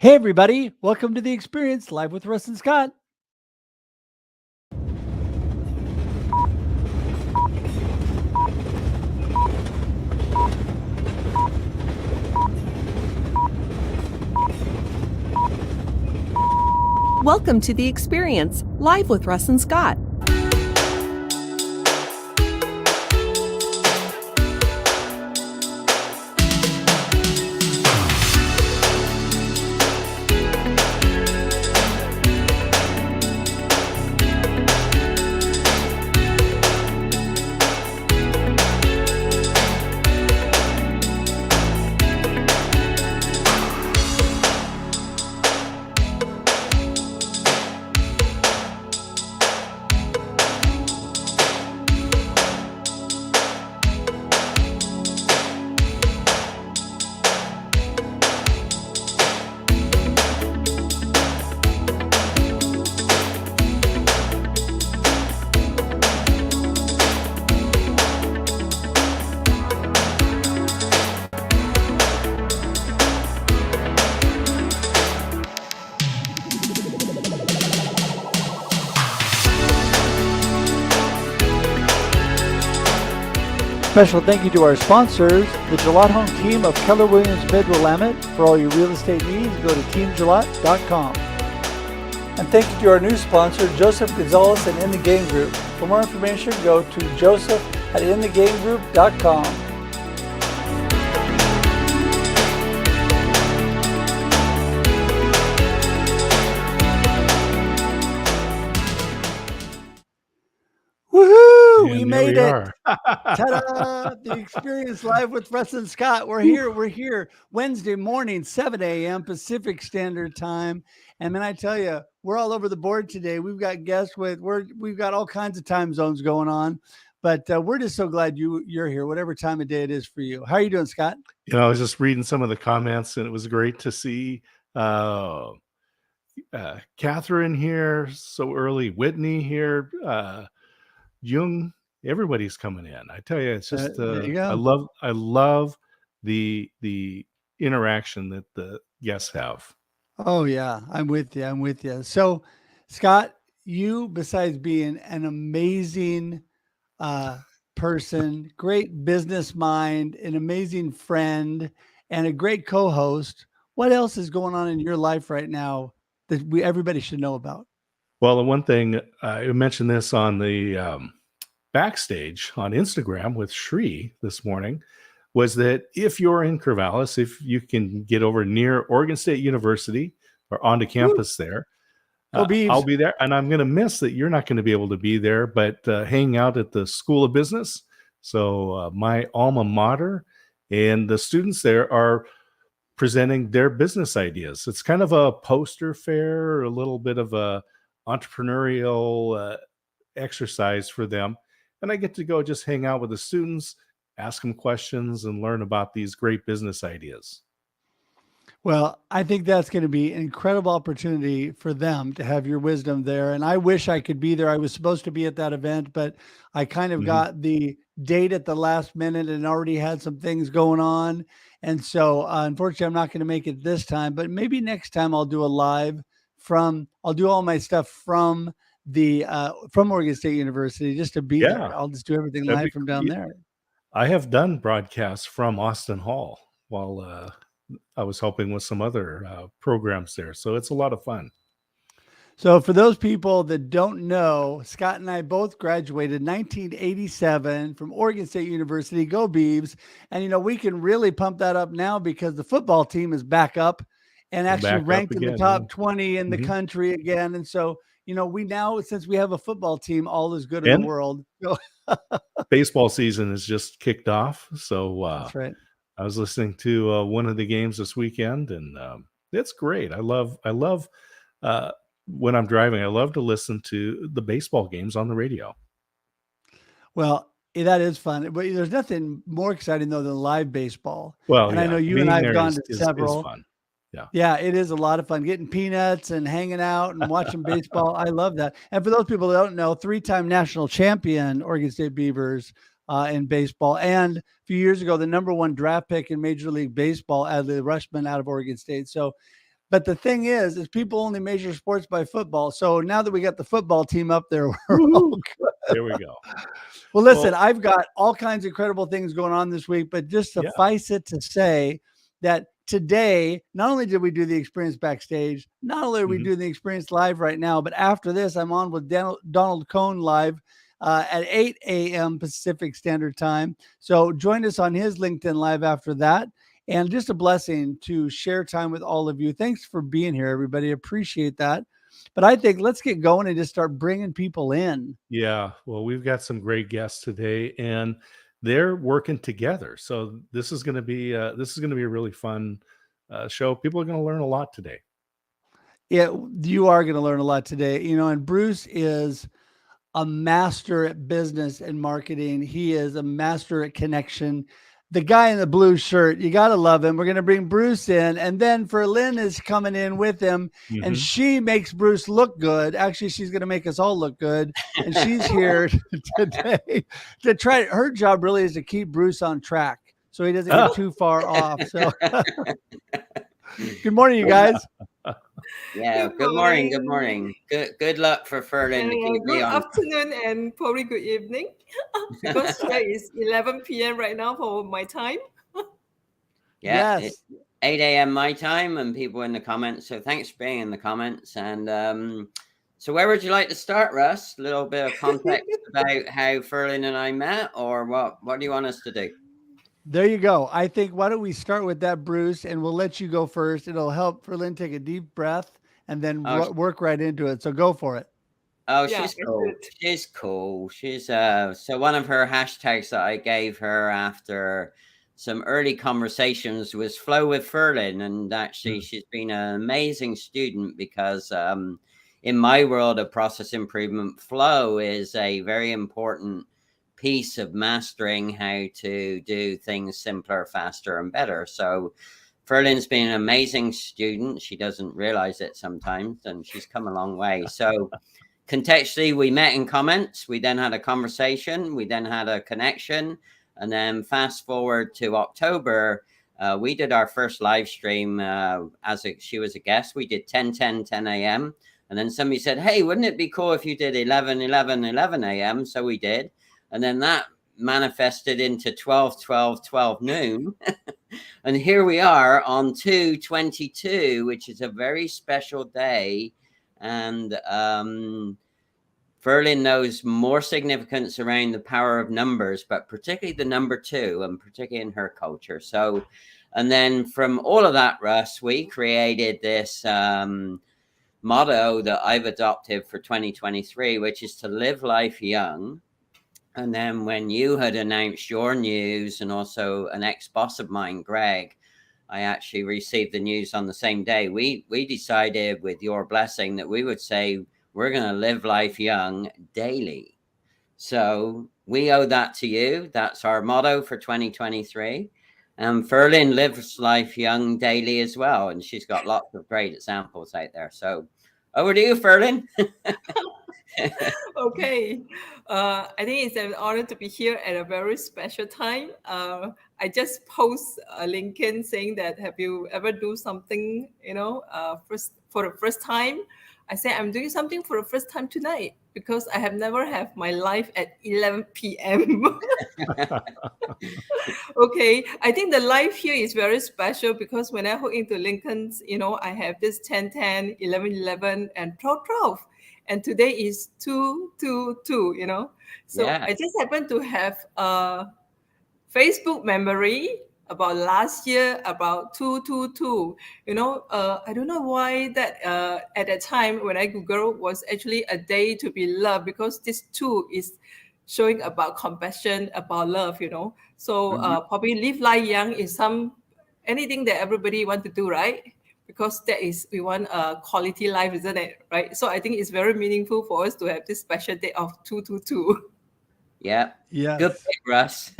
Hey, everybody. Welcome to The Experience, live with Russ and Scott. Welcome to The Experience, live with Russ and Scott. Special thank you to our sponsors, the Gillette Home team of Keller Williams Midwillamette. For all your real estate needs, go to teamgillette.com. And thank you to our new sponsor, Joseph Gonzalez and In the Game Group. For more information, go to joseph@inthegamegroup.com. Woohoo! And We made it. are. Ta-da! The Experience live with Russ and Scott. We're here Wednesday morning, 7 a.m. Pacific Standard Time. And then I tell you, we're all over the board today. We've got guests we've got all kinds of time zones going on, but we're just so glad you're here, whatever time of day it is for you. How are you doing, Scott? I was just reading some of the comments, and it was great to see Catherine here so early, Whitney here, Jung. Everybody's coming in. I tell you, it's just There you go. I love the interaction that the guests have. Oh yeah, I'm with you. So, Scott, you, besides being an amazing person, great business mind, an amazing friend, and a great co-host, what else is going on in your life right now that everybody should know about? Well, the one thing I mentioned this on the backstage on Instagram with Shri this morning was that if you're in Corvallis, if you can get over near Oregon State University or onto campus there, Go Beavs. I'll be there. And I'm going to miss that you're not going to be able to be there, but hang out at the School of Business. So my alma mater, and the students there are presenting their business ideas. It's kind of a poster fair, a little bit of a entrepreneurial exercise for them. And I get to go just hang out with the students, ask them questions, and learn about these great business ideas. Well, I think that's going to be an incredible opportunity for them to have your wisdom there. And I wish I could be there. I was supposed to be at that event, but I kind of got the date at the last minute and already had some things going on. And so unfortunately, I'm not going to make it this time, but maybe next time I'll do a live I'll do all my stuff from from Oregon State University just to be there. I'll just do everything live from down there. I have done broadcasts from Austin Hall while I was helping with some other programs there. So it's a lot of fun. So for those people that don't know, Scott and I both graduated 1987 from Oregon State University. Go Beavs. And, we can really pump that up now because the football team is back up and actually ranked in the top 20 in the country again. And so, we now, since we have a football team, all is good in the world. Baseball season is just kicked off. So that's right. I was listening to one of the games this weekend, and it's great. I love when I'm driving, I love to listen to the baseball games on the radio. Well, that is fun. But there's nothing more exciting, though, than live baseball. Well, and I know you and I have gone to several. Is fun. Yeah, it is a lot of fun getting peanuts and hanging out and watching baseball. I love that. And for those people that don't know, 3-time national champion Oregon State Beavers in baseball. And a few years ago, the #1 draft pick in Major League Baseball, Adley Rushman out of Oregon State. So But the thing is people only measure sports by football. So now that we got the football team up there, we're all good. There we go. Well, listen, I've got all kinds of incredible things going on this week, but just suffice it to say that today, not only did we do the experience backstage, not only are we doing the experience live right now, but after this, I'm on with Donald Cohn live at 8 a.m. Pacific Standard Time. So join us on his LinkedIn Live after that. And just a blessing to share time with all of you. Thanks for being here, everybody. Appreciate that. But I think let's get going and just start bringing people in. Yeah. Well, we've got some great guests today, and they're working together. So this is going to be a really fun show. People are going to learn a lot today. Yeah, you are going to learn a lot today. And Bruce is a master at business and marketing. He is a master at connection. The guy in the blue shirt, you got to love him. We're going to bring Bruce in, and then Ferlyn is coming in with him, and she makes Bruce look good. Actually, she's going to make us all look good, and she's here today to try. Her job really is to keep Bruce on track so he doesn't get too far off. So good morning, you guys. Yeah, good morning. Good morning. Good luck for Ferlyn to keep me on. Good afternoon and probably good evening because here is 11 p.m. right now for my time. Yeah, yes. 8 a.m. my time, and people in the comments. So thanks for being in the comments. And so where would you like to start, Russ? A little bit of context about how Ferlyn and I met, or what do you want us to do? There you go. I think, why don't we start with that, Bruce, and we'll let you go first. It'll help Ferlyn take a deep breath and then work right into it. So go for it. Oh, she's cool. She's cool. She's so one of her hashtags that I gave her after some early conversations was Flow with Ferlyn. And actually, she's been an amazing student because in my world of process improvement, flow is a very important piece of mastering how to do things simpler, faster, and better. So Ferlyn's been an amazing student. She doesn't realize it sometimes, and she's come a long way. So contextually, we met in comments. We then had a conversation. We then had a connection. And then fast forward to October, we did our first live stream she was a guest. We did 10 a.m. And then somebody said, hey, wouldn't it be cool if you did 11 a.m.? So we did. And then that manifested into 12 noon. And here we are on 2/22, which is a very special day. And Ferlyn knows more significance around the power of numbers, but particularly the number 2, and particularly in her culture. So, and then from all of that, Russ, we created this motto that I've adopted for 2023, which is to live life young. And then when you had announced your news, and also an ex-boss of mine, Greg, I actually received the news on the same day. We decided, with your blessing, that we would say we're going to live life young daily. So we owe that to you. That's our motto for 2023. And Ferlyn lives life young daily as well. And she's got lots of great examples out there. So over to you, Ferlyn. Okay. I think it's an honor to be here at a very special time. I just post a LinkedIn saying that, have you ever do something, for the first time? I say I'm doing something for the first time tonight because I have never had my life at 11 p.m. Okay. I think the life here is very special because when I hook into LinkedIn's, I have this 10, 11, and 12. And today is 222, So yeah. I just happen to have a Facebook memory about last year, about 222. I don't know why that at that time when I Google was actually a day to be loved, because this 2 is showing about compassion, about love, So probably live life young is anything that everybody want to do, right? Because we want a quality life, isn't it? Right. So I think it's very meaningful for us to have this special day of 222. Yeah. Yeah. Good pick, Russ.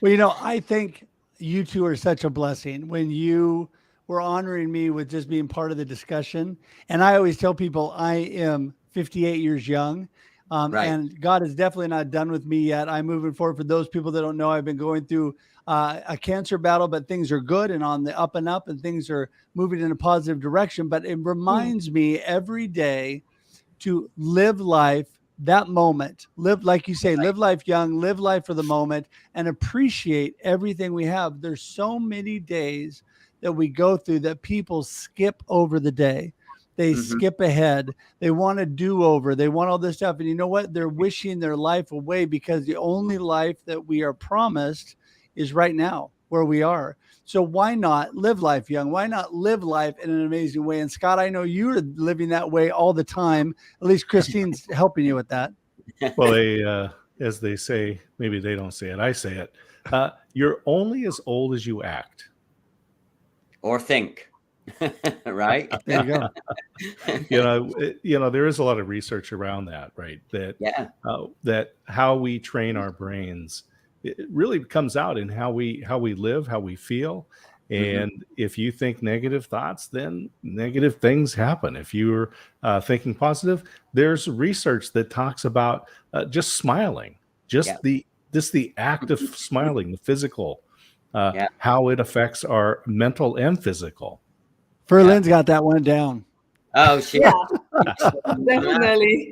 Well, I think you two are such a blessing when you were honoring me with just being part of the discussion. And I always tell people I am 58 years young. Right. And God is definitely not done with me yet. I'm moving forward. For those people that don't know, I've been going through a cancer battle, but things are good and on the up and up, and things are moving in a positive direction. But it reminds me every day to live life, that moment, live, like you say, live life young, live life for the moment, and appreciate everything we have. There's so many days that we go through that people skip over the day. They skip ahead. They want a do-over. They want all this stuff. And you know what? They're wishing their life away, because the only life that we are promised is right now, where we are. So why not live life young? Why not live life in an amazing way? And Scott, I know you're living that way all the time. At least Christine's helping you with that. Well, they, as they say, maybe they don't say it, I say it. You're only as old as you act. Or think. Right. There you go. There is a lot of research around that, right? That how we train our brains, it really comes out in how we live, how we feel. And if you think negative thoughts, then negative things happen. If you're thinking positive, there's research that talks about just smiling, just the act of smiling, the physical, how it affects our mental and physical. Ferlyn's got that one down. Oh, shit. Definitely.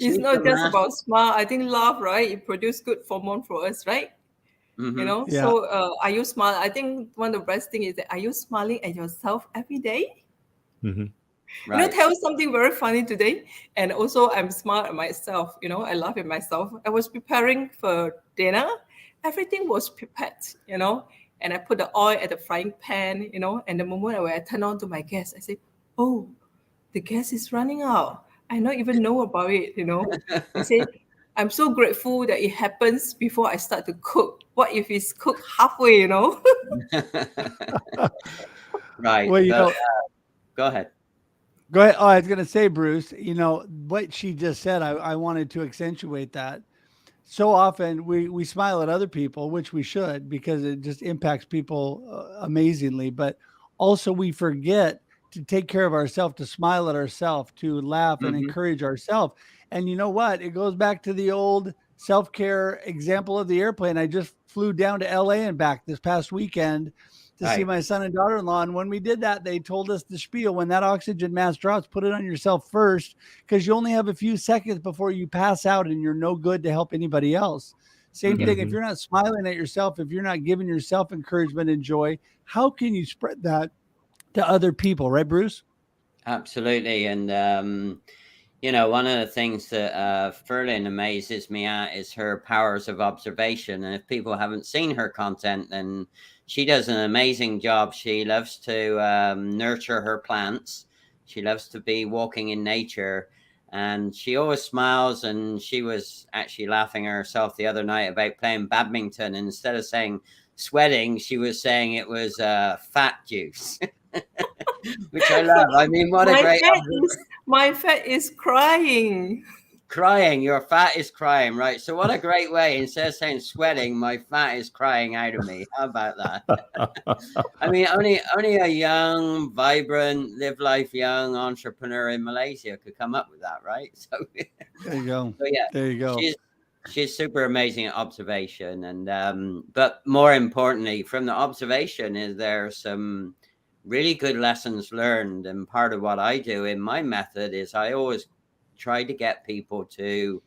It's not just about smile. I think laugh, right? It produces good hormone for us, right? So are you smiling? I think one of the best things is that, are you smiling at yourself every day? Right. Tell something very funny today. And also I'm smiling at myself. I laugh at myself. I was preparing for dinner. Everything was prepared, and I put the oil at the frying pan, and the moment when I turn on to my gas, I say, oh, the gas is running out. I don't even know about it, I say, I'm so grateful that it happens before I start to cook. What if it's cooked halfway, Right. Well, go ahead. Go ahead. Oh, I was going to say, Bruce, what she just said, I wanted to accentuate that. So often we smile at other people, which we should, because it just impacts people amazingly. But also we forget to take care of ourselves, to smile at ourselves, to laugh and encourage ourselves. And you know what? It goes back to the old self-care example of the airplane. I just flew down to LA and back this past weekend to see my son and daughter-in-law. And when we did that, they told us the spiel: when that oxygen mask drops, put it on yourself first, because you only have a few seconds before you pass out and you're no good to help anybody else. Same thing. If you're not smiling at yourself, if you're not giving yourself encouragement and joy, how can you spread that to other people? Right, Bruce? Absolutely. And, one of the things that Ferlyn amazes me at is her powers of observation. And if people haven't seen her content, then she does an amazing job. She loves to nurture her plants. She loves to be walking in nature, and she always smiles. And she was actually laughing at herself the other night about playing badminton. And instead of saying sweating, she was saying it was fat juice, which I love. I mean, what a great... My fat is crying. Crying, your fat is crying, right? So what a great way. Instead of saying sweating, my fat is crying out of me. How about that? I mean, only a young, vibrant, live life young entrepreneur in Malaysia could come up with that, right? So there you go. So yeah, there you go. She's super amazing at observation, and but more importantly, from the observation, is there some really good lessons learned. And part of what I do in my method is I always try to get people to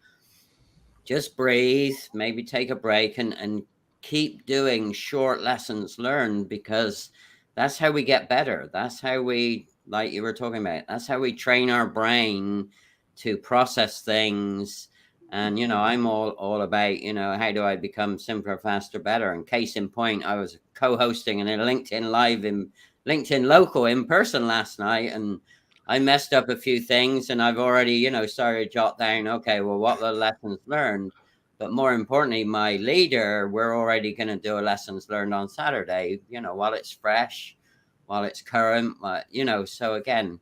just breathe, maybe take a break, and keep doing short lessons learned, because that's how we get better. That's how we, like you were talking about, that's how we train our brain to process things. And, I'm all about, how do I become simpler, faster, better? And case in point, I was co-hosting in a LinkedIn Live in LinkedIn Local in person last night, and I messed up a few things, and I've already, started to jot down, okay, well, what are the lessons learned? But more importantly, my leader, we're already going to do a lessons learned on Saturday, while it's fresh, while it's current, so again,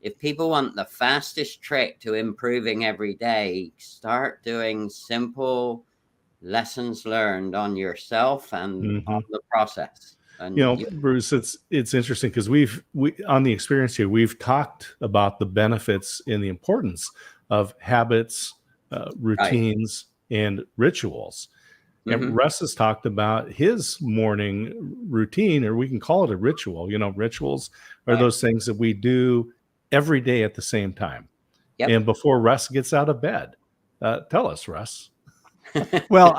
if people want the fastest trick to improving every day, start doing simple lessons learned on yourself and on the process. And Bruce, it's interesting because we on the experience here, we've talked about the benefits and the importance of habits, routines, and rituals. And Russ has talked about his morning routine, or we can call it a ritual. Rituals are those things that we do every day at the same time. Yep. And before Russ gets out of bed. Tell us, Russ. Well,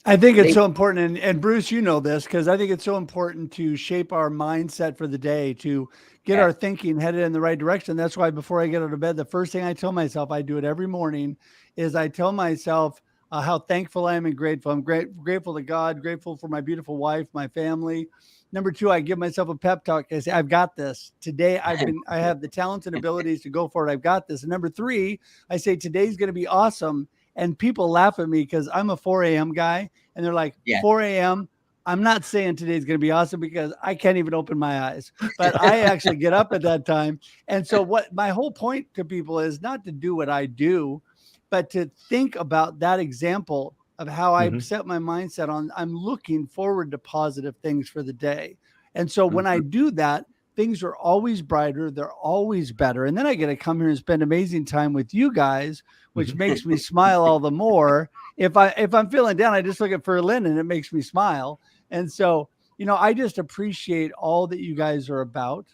I think it's so important, and Bruce, you know this, because I think it's so important to shape our mindset for the day, to get our thinking headed in the right direction. That's why before I get out of bed, the first thing I tell myself, I do it every morning, is I tell myself how thankful I am and grateful. I'm grateful to God, grateful for my beautiful wife, my family. Number two, I give myself a pep talk. I say, I've got this. Today, I have the talents and abilities to go for it. I've got this. And number three, I say, today's going to be awesome. And people laugh at me because I'm a 4 a.m. guy. And they're like, 4 a.m. I'm not saying today's going to be awesome because I can't even open my eyes, but I actually get up at that time. And so what my whole point to people is not to do what I do, but to think about that example of how I set my mindset on, I'm looking forward to positive things for the day. And so when I do that, things are always brighter. They're always better. And then I get to come here and spend amazing time with you guys, which makes me smile all the more. If I'm feeling down, I just look at Ferlyn and it makes me smile. And so, I just appreciate all that you guys are about.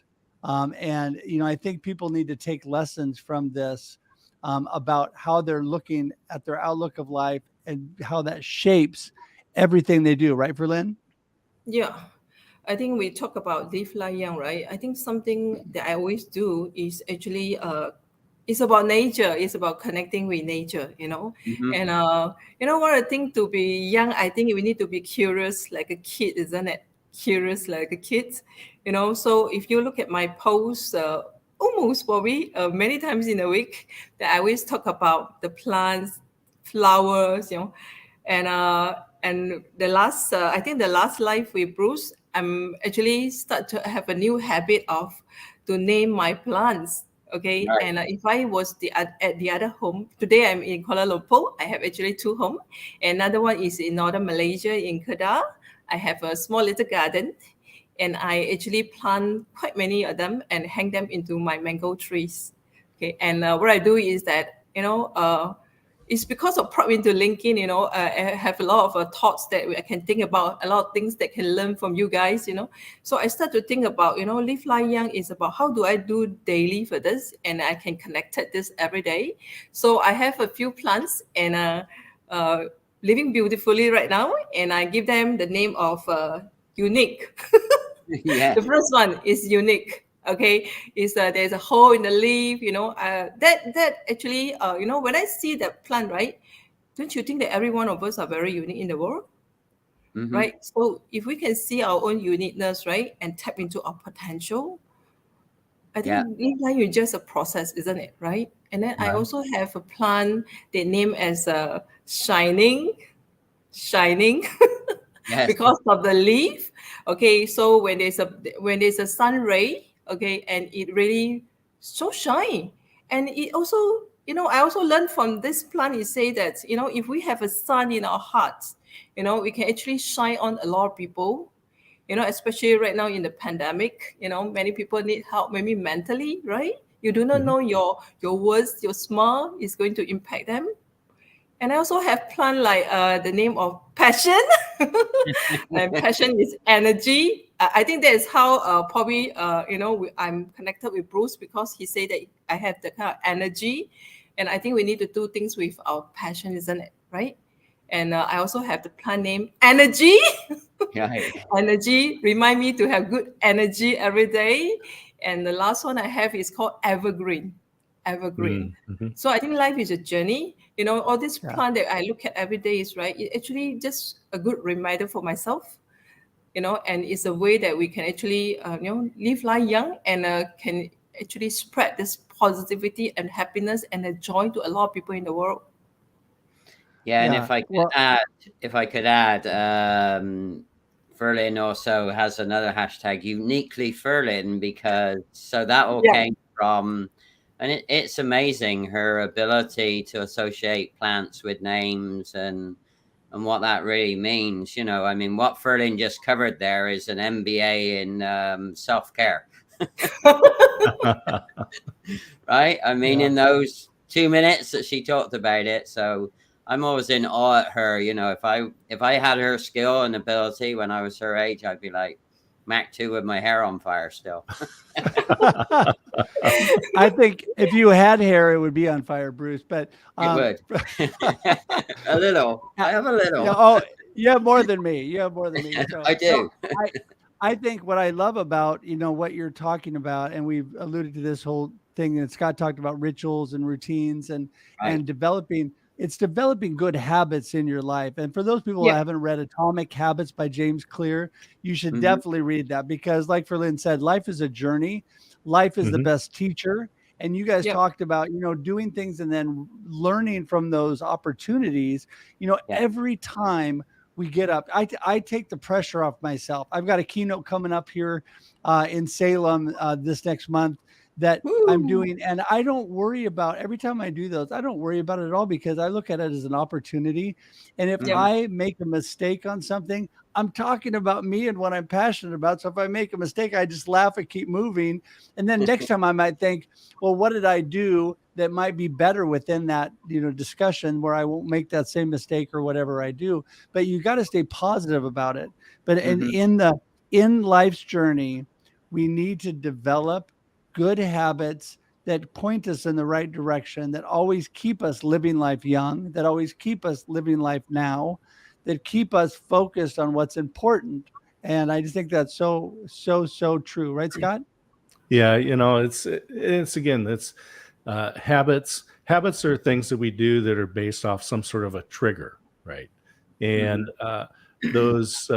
And, I think people need to take lessons from this about how they're looking at their outlook of life and how that shapes everything they do. Right, Ferlyn? Yeah. I think we talk about live life young, right? I think something that I always do is actually it's about nature. It's about connecting with nature, And what I think to be young, I think we need to be curious like a kid, isn't it? Curious like a kid, So if you look at my posts, almost probably many times in a week, that I always talk about the plants, flowers, and the last, I think the last live with Bruce, I'm actually start to have a new habit of to name my plants. Okay. Right. And if I was at the other home, today I'm in Kuala Lumpur. I have actually two homes. Another one is in northern Malaysia in Kedah. I have a small little garden and I actually plant quite many of them and hang them into my mango trees. Okay. And what I do is that, it's because of probably into LinkedIn, I have a lot of thoughts that I can think about, a lot of things that can learn from you guys, So I start to think about, Live Life Young is about how do I do daily for this, and I can connect this every day. So I have a few plants and living beautifully right now, and I give them the name of Unique. The first one is Unique. Okay, is there's a hole in the leaf, that actually, when I see that plant, right, don't you think that every one of us are very unique in the world, right? So if we can see our own uniqueness, right, and tap into our potential, I think life is just a process, isn't it, right? And then I also have a plant they name as shining, because of the leaf. Okay, so when there's a sun ray, okay, and it really so shine. And it also, I also learned from this plant, it say that, if we have a sun in our hearts, we can actually shine on a lot of people, especially right now in the pandemic, many people need help, maybe mentally, right? You do not know your words, your smile is going to impact them. And I also have plant like the name of passion. And passion is energy. I think that is how probably, I'm connected with Bruce because he said that I have the kind of energy. And I think we need to do things with our passion, isn't it? Right? And I also have the plant name Energy. Energy, remind me to have good energy every day. And the last one I have is called Evergreen. So I think life is a journey. All this plant that I look at every day is right. It's actually just a good reminder for myself, and it's a way that we can actually, live life young and can actually spread this positivity and happiness and the joy to a lot of people in the world. And if I could add, Ferlyn also has another hashtag, uniquely Ferlyn, because that all came from. And it's amazing her ability to associate plants with names and what that really means. I mean, what Ferlyn just covered there is an MBA in self-care. Right? I mean, in those 2 minutes that she talked about it. So I'm always in awe at her. If I had her skill and ability when I was her age, I'd be like Mach 2 with my hair on fire still. I think if you had hair, it would be on fire, Bruce. But It would. A little. I have a little. Yeah, oh, you have more than me. You have more than me. So, I do. I think what I love about, what you're talking about, and we've alluded to this whole thing that Scott talked about, rituals and routines and developing good habits in your life. And for those people who haven't read Atomic Habits by James Clear, you should definitely read that, because like Ferlyn said, life is a journey. Life is the best teacher. And you guys talked about, doing things and then learning from those opportunities. Every time we get up, I take the pressure off myself. I've got a keynote coming up here in Salem this next month that I'm doing. And I don't worry about, every time I do those, I don't worry about it at all, because I look at it as an opportunity. And if I make a mistake on something, I'm talking about me and what I'm passionate about. So if I make a mistake, I just laugh and keep moving. And then next time I might think, well, what did I do that might be better within that, discussion, where I won't make that same mistake or whatever I do. But you got to stay positive about it. But in life's journey, we need to develop good habits that point us in the right direction, that always keep us living life young, that always keep us living life now, that keep us focused on what's important. And I just think that's so true. Right, Scott? Yeah. It's habits. Habits are things that we do that are based off some sort of a trigger, right? And those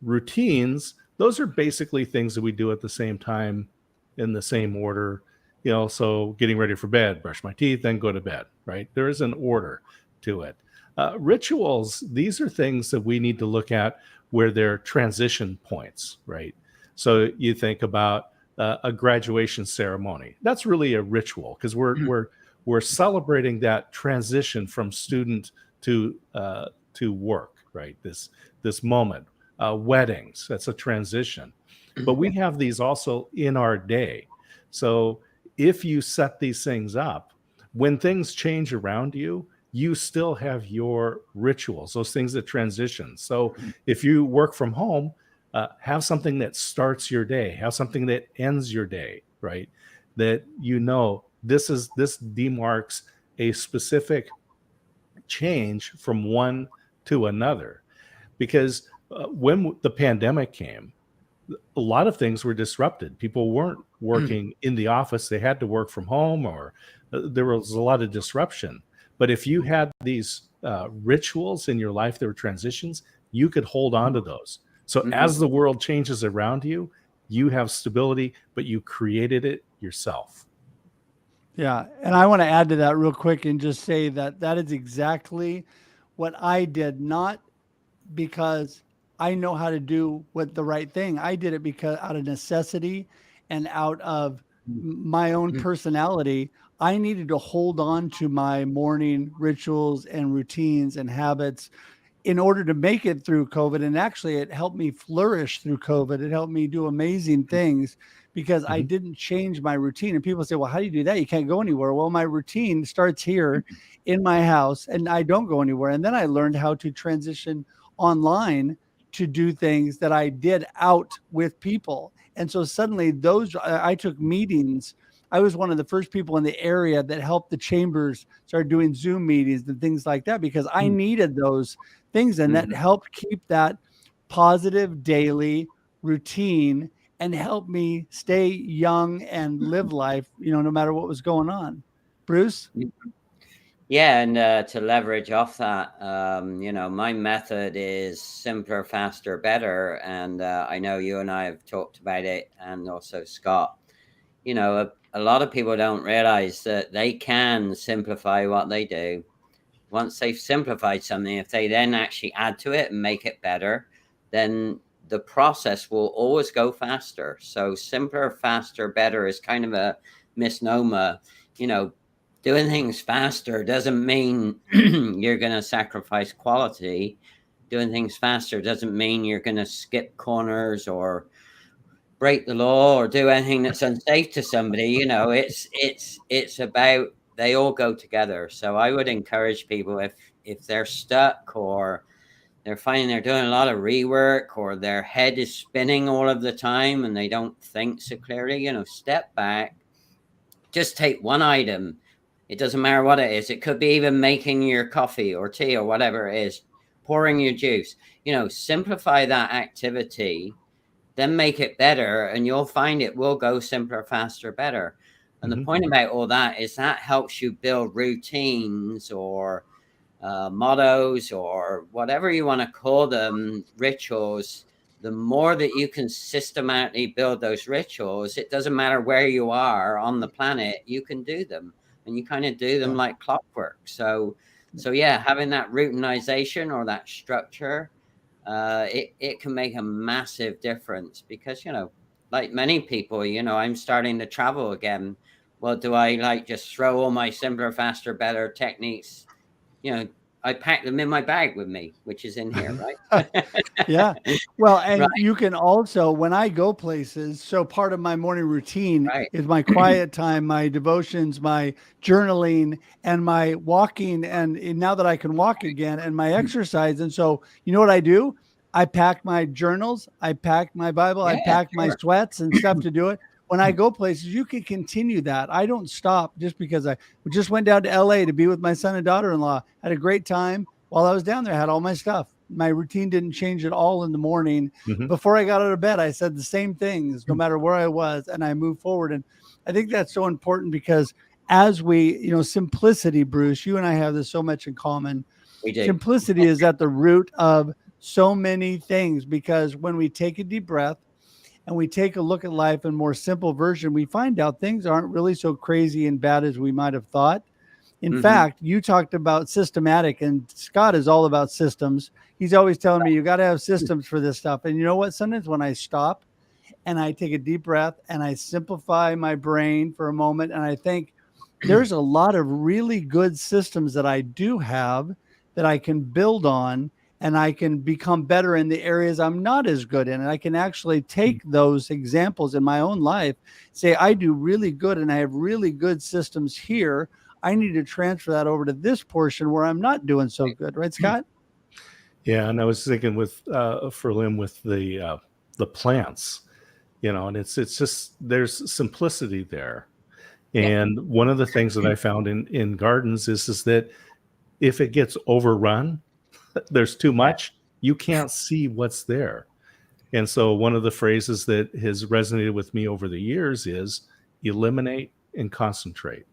routines, those are basically things that we do at the same time in the same order, so getting ready for bed, brush my teeth, then go to bed, right? There is an order to it. Rituals, these are things that we need to look at where they're transition points, right? So you think about a graduation ceremony. That's really a ritual, because we're celebrating that transition from student to work, right? This moment. Weddings, that's a transition. But we have these also in our day. So if you set these things up, when things change around you, you still have your rituals, those things that transition. So if you work from home, have something that starts your day, have something that ends your day, right? That this demarks a specific change from one to another. Because when the pandemic came, a lot of things were disrupted. People weren't working in the office. They had to work from home, or there was a lot of disruption. But if you had these rituals in your life that were transitions, you could hold on to those. So as the world changes around you, you have stability, but you created it yourself. Yeah. And I want to add to that real quick and just say that is exactly what I did, not because I know how to do the right thing. I did it because out of necessity and out of my own personality, I needed to hold on to my morning rituals and routines and habits in order to make it through COVID. And actually, it helped me flourish through COVID. It helped me do amazing things because I didn't change my routine. And people say, well, how do you do that? You can't go anywhere. Well, my routine starts here in my house and I don't go anywhere. And then I learned how to transition online to do things that I did out with people. And so suddenly I took meetings. I was one of the first people in the area that helped the chambers start doing Zoom meetings and things like that, because I needed those things. And that helped keep that positive daily routine and helped me stay young and live life, no matter what was going on. Bruce? Yeah, and to leverage off that, my method is simpler, faster, better. And I know you and I have talked about it, and also Scott. A lot of people don't realize that they can simplify what they do. Once they've simplified something, if they then actually add to it and make it better, then the process will always go faster. So simpler, faster, better is kind of a misnomer. Doing things faster doesn't mean you're going to sacrifice quality. Doing things faster doesn't mean you're going to skip corners or break the law or do anything that's unsafe to somebody. It's about they all go together. So I would encourage people, if they're stuck or they're finding they're doing a lot of rework or their head is spinning all of the time and they don't think so clearly, step back, just take one item. It doesn't matter what it is. It could be even making your coffee or tea or whatever it is, pouring your juice, simplify that activity, then make it better, and you'll find it will go simpler, faster, better. And the point about all that is that helps you build routines or mottos or whatever you want to call them, rituals. The more that you can systematically build those rituals, it doesn't matter where you are on the planet, you can do them, and you kind of do them like clockwork. So yeah, having that routinization or that structure, it can make a massive difference, because, like many people, I'm starting to travel again. Well, do I just throw all my simpler, faster, better techniques? I pack them in my bag with me, which is in here, right? Yeah. Well, and Right. you can also, when I go places, so part of my morning routine is my quiet time, my devotions, my journaling, and my walking. And now that I can walk again, and my exercise. And so, you know what I do? I pack my journals, I pack my Bible, I pack my sweats and stuff to do it. When I go places, you can continue that. I don't stop just because I just went down to LA to be with my son and daughter-in-law. Had a great time while I was down there. I had all my stuff. My routine didn't change at all in the morning. Before I got out of bed, I said the same things, no matter where I was, and I moved forward. And I think that's so important, because as we, simplicity, Bruce, you and I have this so much in common. We do. Simplicity is at the root of so many things, because when we take a deep breath and we take a look at life in a more simple version, we find out things aren't really so crazy and bad as we might have thought. In fact, you talked about systematic, and Scott is all about systems. He's always telling me, you got to have systems for this stuff. And you know what? Sometimes when I stop and I take a deep breath and I simplify my brain for a moment, and I think there's a lot of really good systems that I do have that I can build on, and I can become better in the areas I'm not as good in. And I can actually take those examples in my own life, say, I do really good and I have really good systems here. I need to transfer that over to this portion where I'm not doing so good. Right, Scott? Yeah. And I was thinking with Ferlyn, with the plants, and it's just, there's simplicity there. And one of the things that I found in gardens is that if it gets overrun, there's too much, you can't see what's there. And so one of the phrases that has resonated with me over the years is eliminate and concentrate.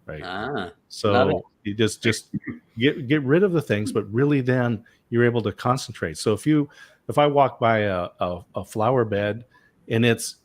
Right. So you just get rid of the things, but really then you're able to concentrate. So if I walk by a flower bed and it's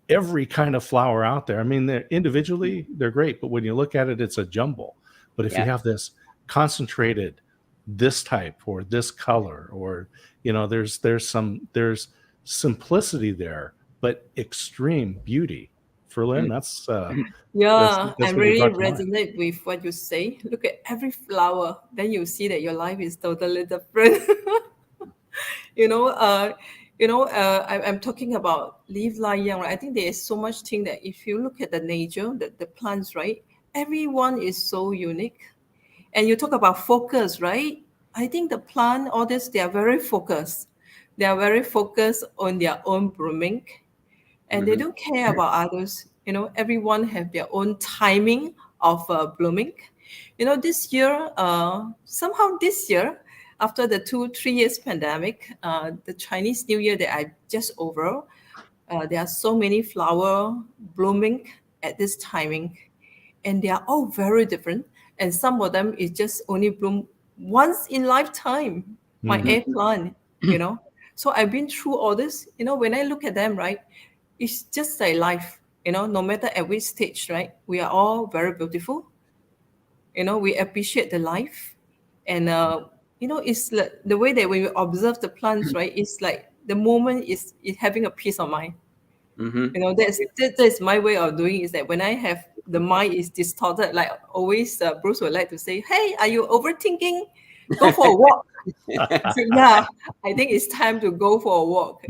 every kind of flower out there, I mean, individually they're great, but when you look at it, it's a jumble. But if you have this concentrated, this type or this color, or there's simplicity there, but extreme beauty. Ferlyn, that's I what really brought to mind. resonate with what you say. Look at every flower, then you see that your life is totally different. I'm talking about live life young. Right? I think there is so much thing that if you look at the nature, the plants, right? Everyone is so unique. And you talk about focus, right? I think the plant, all this, they are very focused. They are very focused on their own blooming, and they don't care about others. Everyone have their own timing of blooming. This year, somehow this year, after the 2-3 years pandemic, the Chinese New Year that I just over, there are so many flower blooming at this timing, and they are all very different. And some of them is just only bloom once in lifetime. My eggplant, So I've been through all this. When I look at them, right, it's just like life. No matter at which stage, right, we are all very beautiful. We appreciate the life, and it's like the way that when we observe the plants, right, it's like the moment is having a peace of mind. That's my way of doing, is that when I have the mind is distorted, like always Bruce would like to say, hey, are you overthinking? Go for a walk. I said, I think it's time to go for a walk.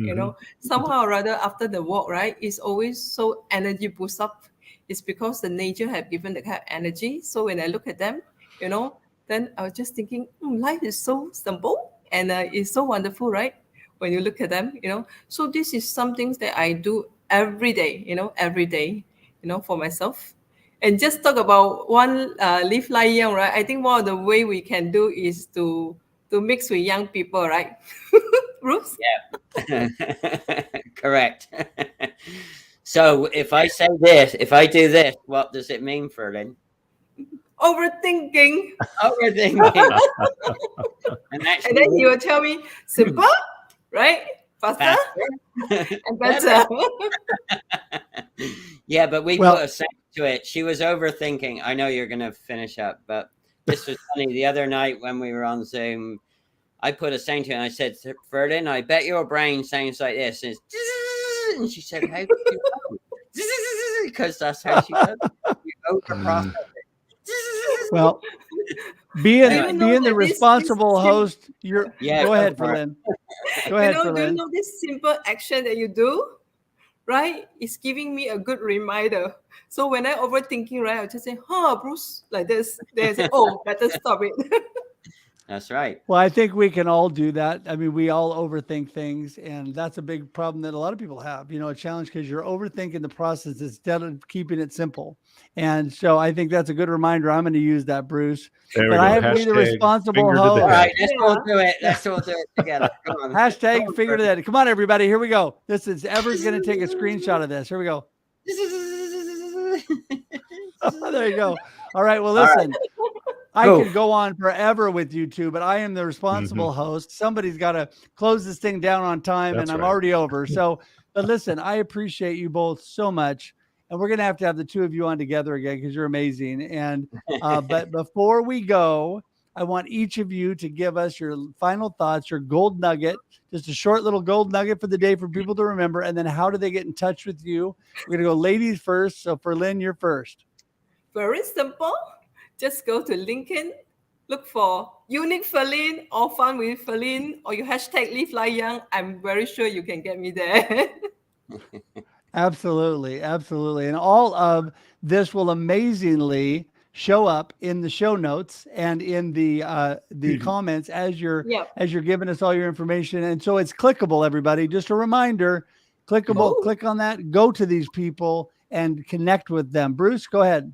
Somehow or rather after the walk, right, it's always so energy boost up. it's because the nature have given the kind of energy. So when I look at them, you know, then I was just thinking, life is so simple and it's so wonderful, right? When you look at them, you know. So this is something that I do every day, for myself. And just talk about one live like young, right? I think one of the way we can do is to mix with young people, right? Bruce? Yeah. Correct. So if I say this, if I do this, what does it mean, Ferlyn? Overthinking. Overthinking. And then he will tell me, simple, right? Faster. And better. Yeah, but we put a saying to it. She was overthinking. I know you're going to finish up, but this was funny. The other night when we were on Zoom, I put a saying to her and I said, Ferlyn, I bet your brain sounds like this. And she said, how do you know? Because that's how she does it. You overprocess it. Well, being the responsible host, go ahead, Ferlyn. Go ahead, Ferlyn. Do you know this simple action that you do? Right? It's giving me a good reminder. So when I overthinking, right, I'll just say, Bruce, like this. Then I say, better stop it. That's right. Well, I think we can all do that. I mean, we all overthink things, and that's a big problem that a lot of people have, a challenge, because you're overthinking the process instead of keeping it simple. And so I think that's a good reminder. I'm going to use that, Bruce. There but we go. I have to be the responsible host. All right, let's all do it. Let's all do it together. Come on. Hashtag figure that. Come on, everybody. Here we go. This is Ever's going to take a screenshot of this. Here we go. There you go. All right. Well, listen. I could go on forever with you two, but I am the responsible host. Somebody's got to close this thing down on time, and I'm already over. So, but listen, I appreciate you both so much, and we're going to have the two of you on together again because you're amazing. And but before we go, I want each of you to give us your final thoughts, your gold nugget, just a short little gold nugget for the day for people to remember, and then how do they get in touch with you? We're going to go ladies first. So, Ferlyn, you're first. Very simple. Just go to LinkedIn, look for Unique Ferlyn or Fun with Ferlyn, or you hashtag Live Like Young. I'm very sure you can get me there. Absolutely. Absolutely. And all of this will amazingly show up in the show notes and in the comments as you're giving us all your information. And so it's clickable, everybody. Just a reminder, clickable, click on that, go to these people and connect with them. Bruce, go ahead.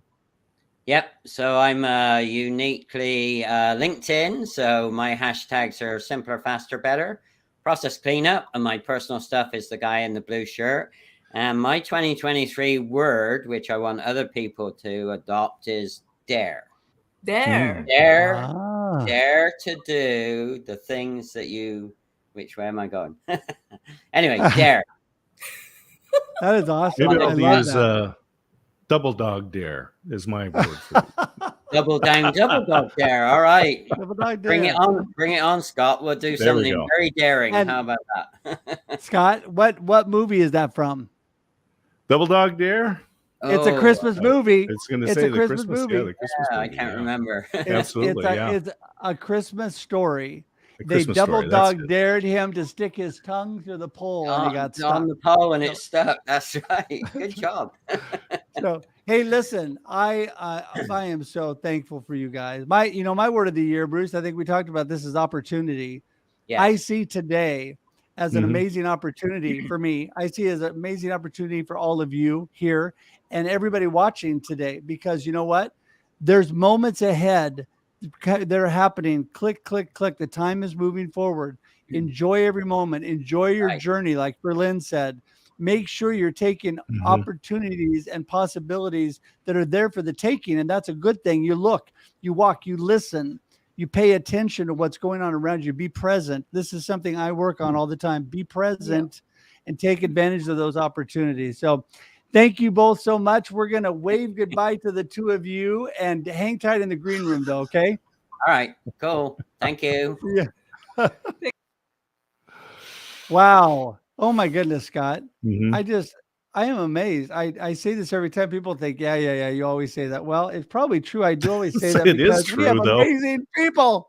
Yep. So I'm uniquely LinkedIn. So my hashtags are simpler, faster, better, process cleanup. And my personal stuff is the guy in the blue shirt. And my 2023 word, which I want other people to adopt, is dare. Dare. Dare to do the things that which way am I going? Anyway, dare. That is awesome. Maybe I'll use double dog dare is my word for it. Double dog dare. All right. Double dog dare. Bring it on, Scott. We'll do something very daring. How about that? Scott, what movie is that from? Double Dog Dare? It's a Christmas movie. It's going to say the Christmas movie. Yeah, the Christmas movie. I can't remember. Absolutely, It's a Christmas story. They double dog dared him to stick his tongue through the pole, and he got stuck on the pole, and it stuck. That's right. Good job. So, hey, listen, I am so thankful for you guys. My word of the year, Bruce, I think we talked about this, is opportunity. Yes. I see today as an amazing opportunity for me. I see it as an amazing opportunity for all of you here and everybody watching today, because you know what? There's moments ahead that are happening. Click, click, click. The time is moving forward. Enjoy every moment. Enjoy your journey. Like Ferlyn said, make sure you're taking opportunities and possibilities that are there for the taking. And that's a good thing. You look, you walk, you listen, you pay attention to what's going on around you. Be present. This is something I work on all the time. Be present and take advantage of those opportunities. So thank you both so much. We're going to wave goodbye to the two of you and hang tight in the green room, though, okay? All right, cool. Thank you. Yeah. Wow. Oh, my goodness, Scott. I am amazed. I say this every time. People think, yeah, you always say that. Well, it's probably true. I do always say that because we have amazing people.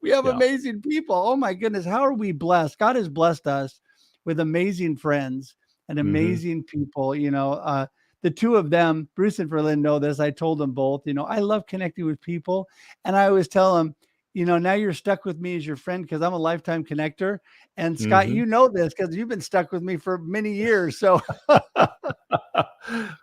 We have amazing people. Oh, my goodness. How are we blessed? God has blessed us with amazing friends and amazing people. The the two of them, Bruce and Ferlyn, know this. I told them both, I love connecting with people. And I always tell them, now you're stuck with me as your friend because I'm a lifetime connector. And Scott, you know this because you've been stuck with me for many years. So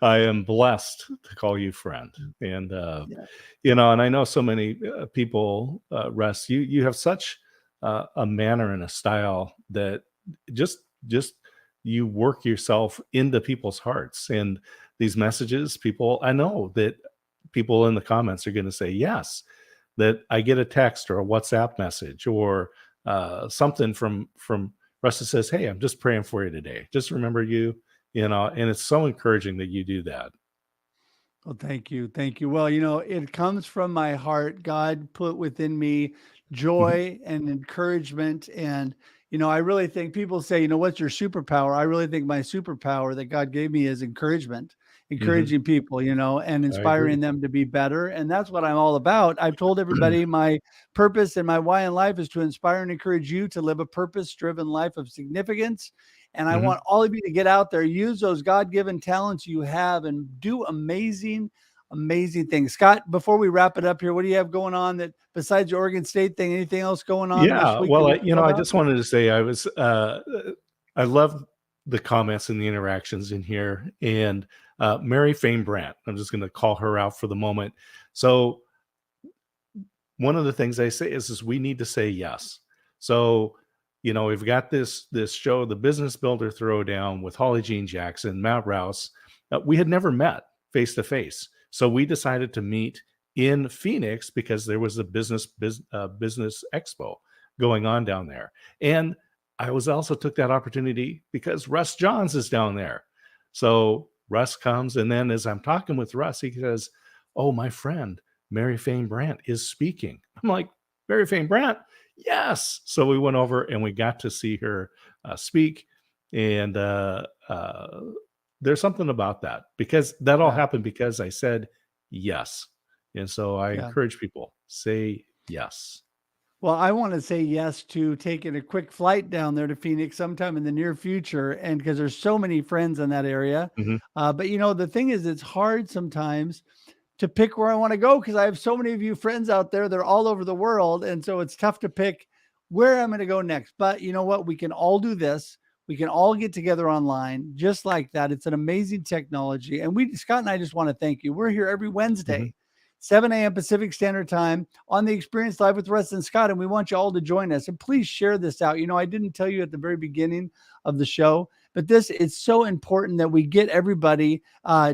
I am blessed to call you friend. And, and I know so many people, Russ, you have such a manner and a style that just you work yourself into people's hearts. And these messages, I know that people in the comments are going to say, yes, that I get a text or a WhatsApp message or something from Russ that says, hey, I'm just praying for you today. Just remember you, and it's so encouraging that you do that. Well, thank you. Thank you. Well, it comes from my heart. God put within me joy and encouragement. And, I really think people say, what's your superpower? I really think my superpower that God gave me is encouragement, encouraging people, and inspiring them to be better. And that's what I'm all about. I've told everybody my purpose and my why in life is to inspire and encourage you to live a purpose-driven life of significance. And I want all of you to get out there, use those God-given talents you have, and do amazing things. Scott, before we wrap it up here, what do you have going on that besides your Oregon State thing? Anything else going on? Yeah, well, I just wanted to say I love the comments and the interactions in here. And Mary Fane Brandt, I'm just going to call her out for the moment. So one of the things I say is we need to say yes. So we've got this show, the Business Builder Throwdown with Holly Jean Jackson, Matt Rouse. We had never met face to face. So we decided to meet in Phoenix because there was a business expo going on down there. And I also took that opportunity because Russ Johns is down there. So Russ comes, and then as I'm talking with Russ, he says, oh, my friend, Mary Fane Brandt is speaking. I'm like, Mary Fane Brandt? Yes. So we went over and we got to see her speak. And there's something about that because that all happened because I said yes. And so I encourage people, say yes. Well, I want to say yes to taking a quick flight down there to Phoenix sometime in the near future. And because there's so many friends in that area. But the thing is, it's hard sometimes to pick where I want to go because I have so many of you friends out there. They're all over the world. And so it's tough to pick where I'm going to go next. But you know what? We can all do this. We can all get together online just like that. It's an amazing technology. And Scott and I just want to thank you. We're here every Wednesday, 7 a.m. Pacific Standard Time on the Experience Live with Russ and Scott. And we want you all to join us. And please share this out. I didn't tell you at the very beginning of the show, but it's so important that we get everybody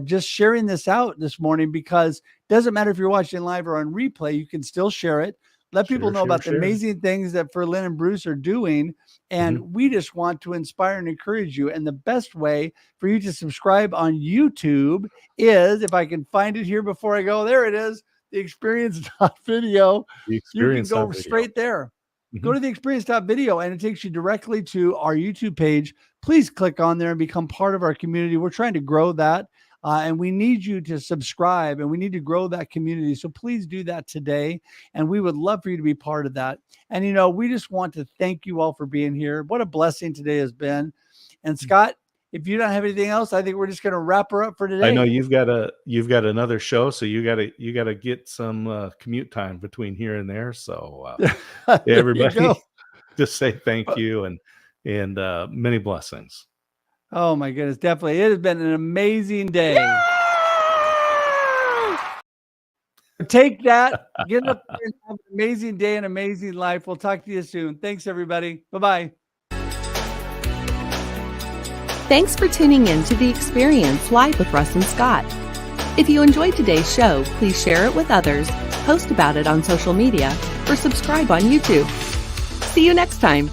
just sharing this out this morning, because it doesn't matter if you're watching live or on replay, you can still share it. Let people know about the amazing things that Ferlyn and Bruce are doing. And we just want to inspire and encourage you. And the best way for you to subscribe on YouTube is, if I can find it here before I go, there it is, the experience.video. You can go straight there. Go to the experience.video and it takes you directly to our YouTube page. Please click on there and become part of our community. We're trying to grow that. And we need you to subscribe, and we need to grow that community. So please do that today. And we would love for you to be part of that. And, we just want to thank you all for being here. What a blessing today has been. And Scott, if you don't have anything else, I think we're just going to wrap her up for today. I know you've got another show, so you got to get some commute time between here and there. So everybody just say thank you and many blessings. Oh my goodness, definitely. It has been an amazing day. Take that, get up there and have an amazing day and amazing life. We'll talk to you soon. Thanks, everybody. Bye-bye. Thanks for tuning in to The Experience Live with Russ and Scott. If you enjoyed today's show, please share it with others, post about it on social media, or subscribe on YouTube. See you next time.